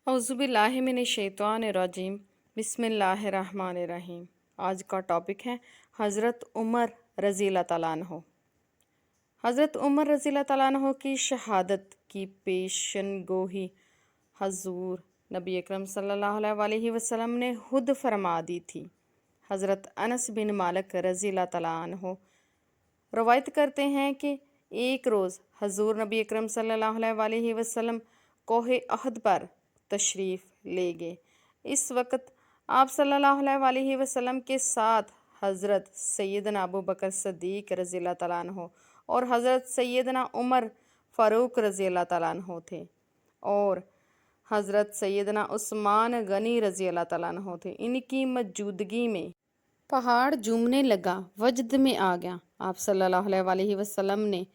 औज़ुबिल्लाहिमिनश्शैतानिर्रजीम बिस्मिल्लाहिर्रहमानिर्रहीम। आज का टॉपिक है हज़रत उमर रज़ी अल्लाह तआला अन्हो। हज़रत उमर रज़ी अल्लाह तआला अन्हो की शहादत की पेशनगोही हज़ूर नबी अकरम सल्लल्लाहु अलैहि वसल्लम ने खुद फरमा दी थी। हज़रत अनस बिन मालिक रज़ी अल्लाह तआला अन्हो रवायत करते हैं कि एक रोज़ हज़ूर नबी अकरम सल्लल्लाहु अलैहि वसल्लम कोहे अहद पर तशरीफ़ ले गए। इस वक्त आप सल्लल्लाहु अलैहि वसल्लम के साथ हज़रत सैयदना अबू बकर सिद्दीक़ रज़ी अल्लाह तआला अन्हो और हज़रत सैयदना उमर फ़ारूक रज़ी अल्लाह तआला अन्हो थे और हज़रत सैयदना उस्मान गनी रज़ी अल्लाह तआला अन्हो थे। इनकी मौजूदगी में पहाड़ झूमने लगा, वजद में आ गया। आप सल्लल्लाहु अलैहि वसल्लम ने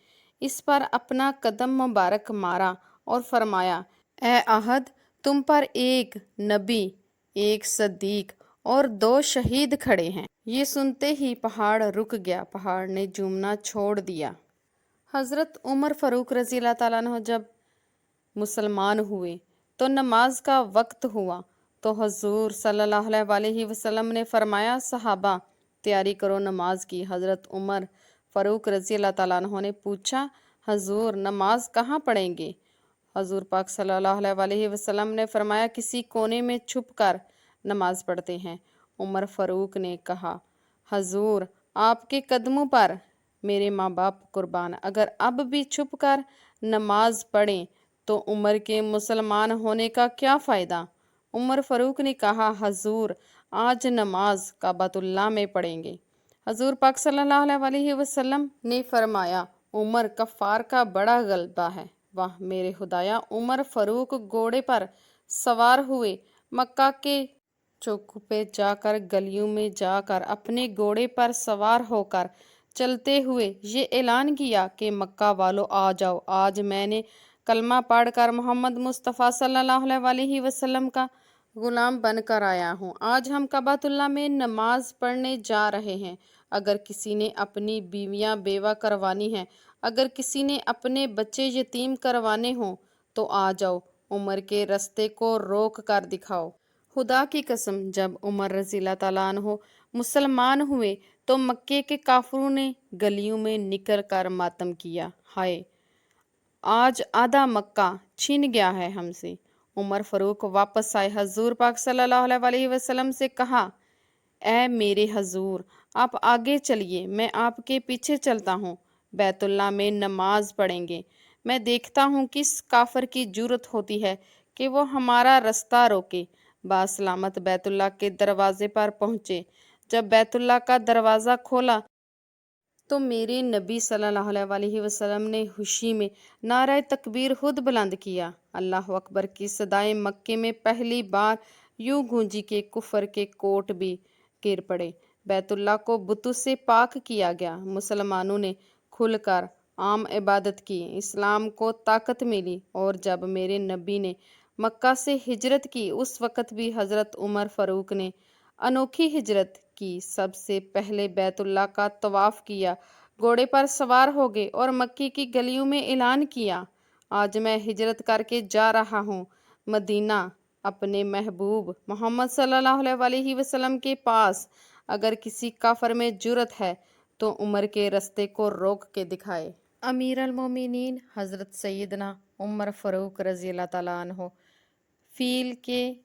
इस पर अपना कदम मुबारक मारा और फरमाया, ए अहद, तुम पर एक नबी, एक सद्दीक और 2 शहीद खड़े हैं। ये सुनते ही पहाड़ रुक गया, पहाड़ ने झूमना छोड़ दिया। हज़रत उमर फ़ारूक रज़ी अल्लाह तआला अन्हु जब मुसलमान हुए तो नमाज का वक्त हुआ तो हजूर सल्लल्लाहु अलैहि वसल्लम ने फरमाया, सहाबा तैयारी करो नमाज की। हज़रत उमर फ़ारूक रज़ी अल्लाह तआला अन्हु ने पूछा, हजूर नमाज कहाँ पढ़ेंगे? हजूर पाक सल्लल्लाहु अलैहि वसल्लम ने फरमाया, किसी कोने में छुप कर नमाज पढ़ते हैं। उमर फ़ारूक ने कहा, हजूर आपके कदमों पर मेरे माँ बाप कुर्बान, अगर अब भी छुप कर नमाज पढ़ें तो उमर के मुसलमान होने का क्या फ़ायदा? उमर फ़ारूक ने कहा, हजूर आज नमाज काबतुल्लाह में पढ़ेंगे। हजूर पाक सल्लल्लाहु अलैहि वसल्लम ने फरमाया, उमर कफ़ार का बड़ा गलबा है। वाह मेरे खुदाया! उमर फ़ारूक घोड़े पर सवार हुए, मक्का के चौक पे जाकर, गलियों में जाकर अपने घोड़े पर सवार होकर चलते हुए ये ऐलान किया कि मक्का वालों आ जाओ, आज मैंने कलमा पढ़कर मोहम्मद मुस्तफ़ा सल्लल्लाहु अलैहि वसल्लम का गुलाम बनकर आया हूँ। आज हम काबतुल्लाह में नमाज पढ़ने जा रहे हैं। अगर किसी ने अपनी बीवियाँ बेवा करवानी हैं, अगर किसी ने अपने बच्चे यतीम करवाने हों तो आ जाओ, उमर के रास्ते को रोक कर दिखाओ। खुदा की कसम, जब उमर रज़ी अल्लाह तआला अन्हो मुसलमान हुए तो मक्के के काफिरों ने गलियों में निकल कर मातम किया, हाय आज आधा मक्का छिन गया है हमसे। उमर फ़ारूक वापस आए, हजूर पाक सल्लल्लाहु अलैहि वसल्लम से कहा, ए मेरे हजूर आप आगे चलिए, मैं आपके पीछे चलता हूँ, बैतुल्लाह में नमाज पढ़ेंगे। मैं देखता हूँ किस काफिर की जुर्रत होती है कि वो हमारा रास्ता रोके। बासलामत बैतुल्लाह के दरवाजे पर पहुँचे। जब बैतुल्लाह का दरवाज़ा खोला तो मेरे नबी सल्लल्लाहु अलैहि वसल्लम ने खुशी में नारा तकबीर खुद बुलंद किया। अल्लाह अकबर की सदाएं मक्के में पहली बार यूं गूंजी के कुफर के कोट भी गिर पड़े। बैतुल्लाह को बुतों से पाक किया गया। मुसलमानों ने खुलकर आम इबादत की, इस्लाम को ताकत मिली। और जब मेरे नबी ने मक्का से हिजरत की उस वक़्त भी हज़रत उमर फ़ारूक ने अनोखी हिजरत की। सबसे पहले बैतुल्लाह का तवाफ़ किया, घोड़े पर सवार हो गए और मक्के की गलियों में ऐलान किया, आज मैं हिजरत करके जा रहा हूँ मदीना, अपने महबूब मोहम्मद सल्लल्लाहु अलैहि वसल्लम के पास। अगर किसी काफिर में जुर्रत है तो उमर के रास्ते को रोक के दिखाए। अमीर अल मोमिनीन हज़रत सैयदना उमर फ़ारूक रज़ी अल्लाह तआला अन्हो फ़ील के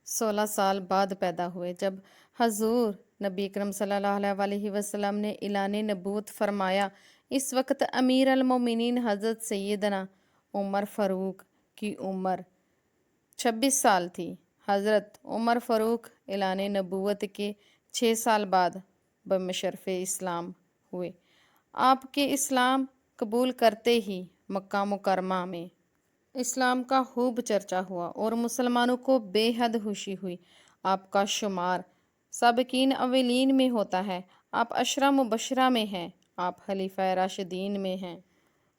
16 साल बाद पैदा हुए। जब हजूर नबी अकरम सल्लल्लाहु अलैहि वसल्लम ने ऐलान नबूवत फरमाया, इस वक्त अमीर अल मोमिनीन हज़रत सैयदना उमर फ़ारूक की उम्र 26 साल थी। हज़रत उमर फ़ारूक ऐलान नबूवत के 6 साल बाद बमशरफ़ इस्लाम हुए। आपके इस्लाम कबूल करते ही मक्का मुकरमा में इस्लाम का खूब चर्चा हुआ और मुसलमानों को बेहद खुशी हुई। आपका शुमार साबिकीन अवलीन में होता है। आप अशरा मुबशरा में हैं, आप खलीफा राशिदीन में हैं।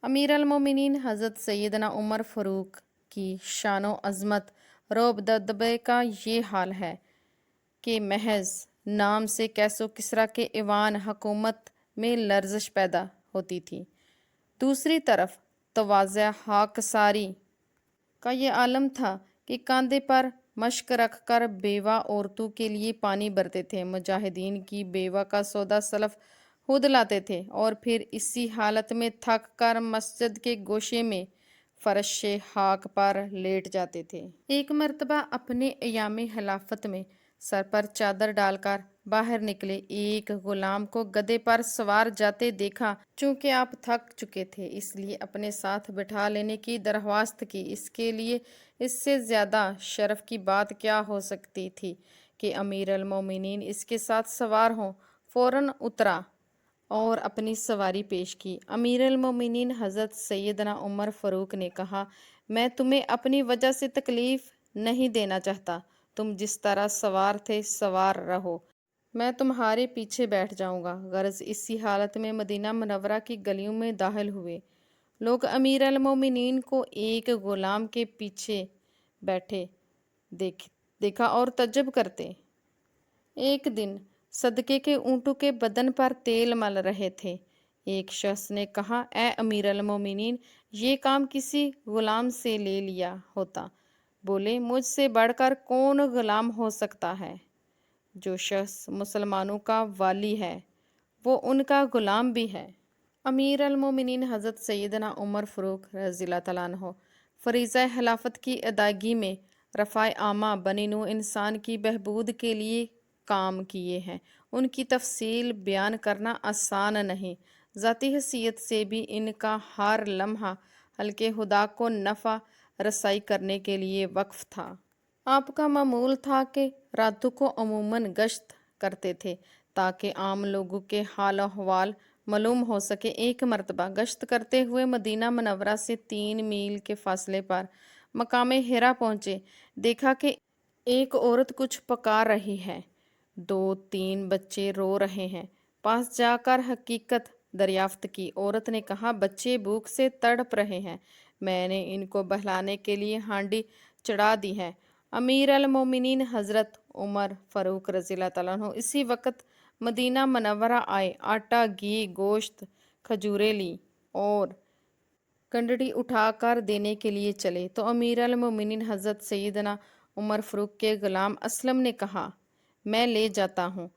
अमीर अल मोमिनीन हज़रत सैयदना उमर फ़ारूक की शानो अज़मत रोब दबदबे का ये हाल है कि महज नाम से कैसो किसरा के ईवान हुकूमत में लर्जिश पैदा होती थी। दूसरी तरफ तवाज़ा हाकसारी का ये आलम था کہ کاندھے پر مشک رکھ کر بیوہ عورتوں کے لیے پانی بھرتے تھے، مجاہدین کی بیوہ کا سودا سلف خود لاتے تھے اور پھر اسی حالت میں تھک کر مسجد کے گوشے میں فرش خاک پر لیٹ جاتے تھے۔ ایک مرتبہ اپنے ایام خلافت میں سر پر چادر ڈال کر باہر نکلے ایک غلام کو گدھے پر سوار جاتے دیکھا۔ چونکہ آپ تھک چکے تھے اس لیے اپنے ساتھ بٹھا لینے کی درخواست کی۔ اس کے لیے اس سے زیادہ شرف کی بات کیا ہو سکتی تھی کہ امیر المومنین اس کے ساتھ سوار ہوں۔ فوراً اترا اور اپنی سواری پیش کی۔ امیر المومنین حضرت سیدنا عمر فاروق نے کہا، میں تمہیں اپنی وجہ سے تکلیف نہیں دینا چاہتا، تم جس طرح سوار تھے سوار رہو، میں تمہارے پیچھے بیٹھ جاؤں گا۔ غرض اسی حالت میں مدینہ منورہ کی گلیوں میں داخل ہوئے۔ لوگ امیر المومنین کو ایک غلام کے پیچھے بیٹھے دیکھا اور تعجب کرتے۔ ایک دن صدقے کے اونٹوں کے بدن پر تیل مل رہے تھے۔ ایک شخص نے کہا، اے امیر المومنین، یہ کام کسی غلام سے لے لیا ہوتا۔ بولے، مجھ سے بڑھ کر کون غلام ہو سکتا ہے؟ جو شخص مسلمانوں کا والی ہے وہ ان کا غلام بھی ہے۔ امیر المومنین حضرت سیدنا عمر فاروق رضی اللہ تعالیٰ عنہ فریضہ خلافت کی ادائیگی میں رفع عامہ بنی نوع انسان کی بہبود کے لیے کام کیے ہیں۔ ان کی تفصیل بیان کرنا آسان نہیں۔ ذاتی حیثیت سے بھی ان کا ہر لمحہ خلق خدا کو نفع رسائی کرنے کے لیے وقف تھا۔ آپ کا معمول تھا کہ راتوں کو عموماً گشت کرتے تھے تاکہ عام لوگوں کے حال و احوال معلوم ہو سکے۔ ایک مرتبہ گشت کرتے ہوئے مدینہ منورہ سے 3 میل کے فاصلے پر مقام حرا پہنچے۔ دیکھا کہ ایک عورت کچھ پکا رہی ہے، 2-3 بچے رو رہے ہیں۔ پاس جا کر حقیقت دریافت کی۔ عورت نے کہا، بچے بھوک سے تڑپ رہے ہیں، میں نے ان کو بہلانے کے لیے ہانڈی چڑھا دی ہے۔ امیر المومنین حضرت عمر فاروق رضی اللہ تعالیٰ عنہ اسی وقت مدینہ منورہ آئے، آٹا، گھی، گوشت، کھجوریں لیں اور کنڈی اٹھا کر دینے کے لیے چلے تو امیر المومنین حضرت سیدنا عمر فاروق کے غلام اسلم نے کہا، میں لے جاتا ہوں۔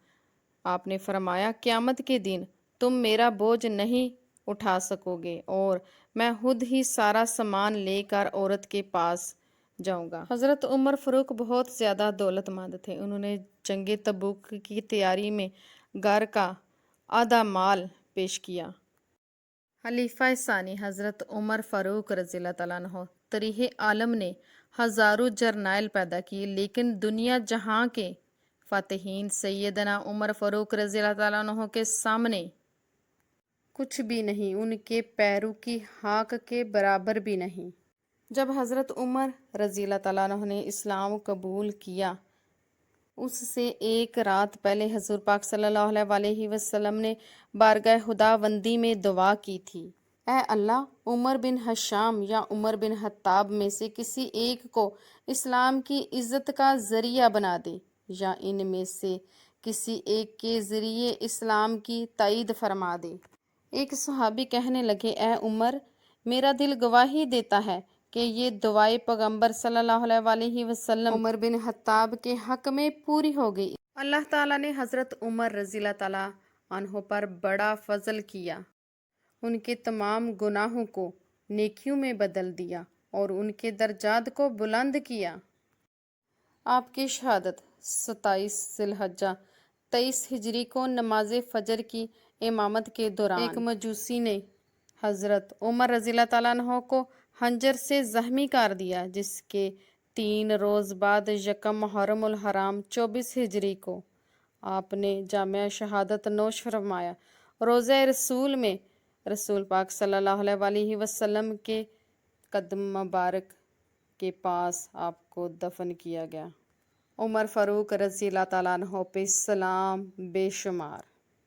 آپ نے فرمایا، قیامت کے دن تم میرا بوجھ نہیں اٹھا سکو گے اور میں خود ہی سارا سامان لے کر عورت کے پاس جاؤں گا۔ حضرت عمر فاروق بہت زیادہ دولت مند تھے۔ انہوں نے جنگ تبوک کی تیاری میں گھر کا آدھا مال پیش کیا۔ خلیفہ ثانی حضرت عمر فاروق رضی اللہ تعالیٰ عنہ تاریخ عالم نے ہزاروں جرنیل پیدا کیے لیکن دنیا جہاں کے فاتحین سیدنا عمر فاروق رضی اللہ تعالیٰ عنہ کے سامنے کچھ بھی نہیں، ان کے پیروں کی خاک کے برابر بھی نہیں۔ جب حضرت عمر رضی اللہ تعالیٰ عنہ نے اسلام قبول کیا، اس سے ایک رات پہلے حضور پاک صلی اللہ علیہ وسلم نے بارگاہ خداوندی میں دعا کی تھی، اے اللہ، عمر بن ہشام یا عمر بن خطاب میں سے کسی ایک کو اسلام کی عزت کا ذریعہ بنا دے، یا ان میں سے کسی ایک کے ذریعے اسلام کی تائید فرما دے۔ ایک صحابی کہنے لگے، اے عمر، میرا دل گواہی دیتا ہے کہ یہ دعائے پیغمبر صلی اللہ علیہ وسلم عمر بن خطاب کے حق میں پوری ہو گئی۔ اللہ تعالیٰ نے حضرت عمر رضی اللہ تعالیٰ عنہ پر بڑا فضل کیا، ان کے تمام گناہوں کو نیکیوں میں بدل دیا اور ان کے درجات کو بلند کیا۔ آپ کی شہادت 27 ذی الحجہ 23 ہجری کو نماز فجر کی امامت کے دوران ایک مجوسی نے حضرت عمر رضی اللہ تعالیٰ عنہ کو خنجر سے زخمی کر دیا، جس کے 3 روز بعد یکم محرم الحرام 24 ہجری کو آپ نے جامع شہادت نوش فرمایا۔ روضہ رسول میں رسول پاک صلی اللہ علیہ وسلم کے قدم مبارک کے پاس آپ کو دفن کیا گیا۔ عمر فاروق رضی اللہ تعالیٰ عنہ پہ سلام بے شمار۔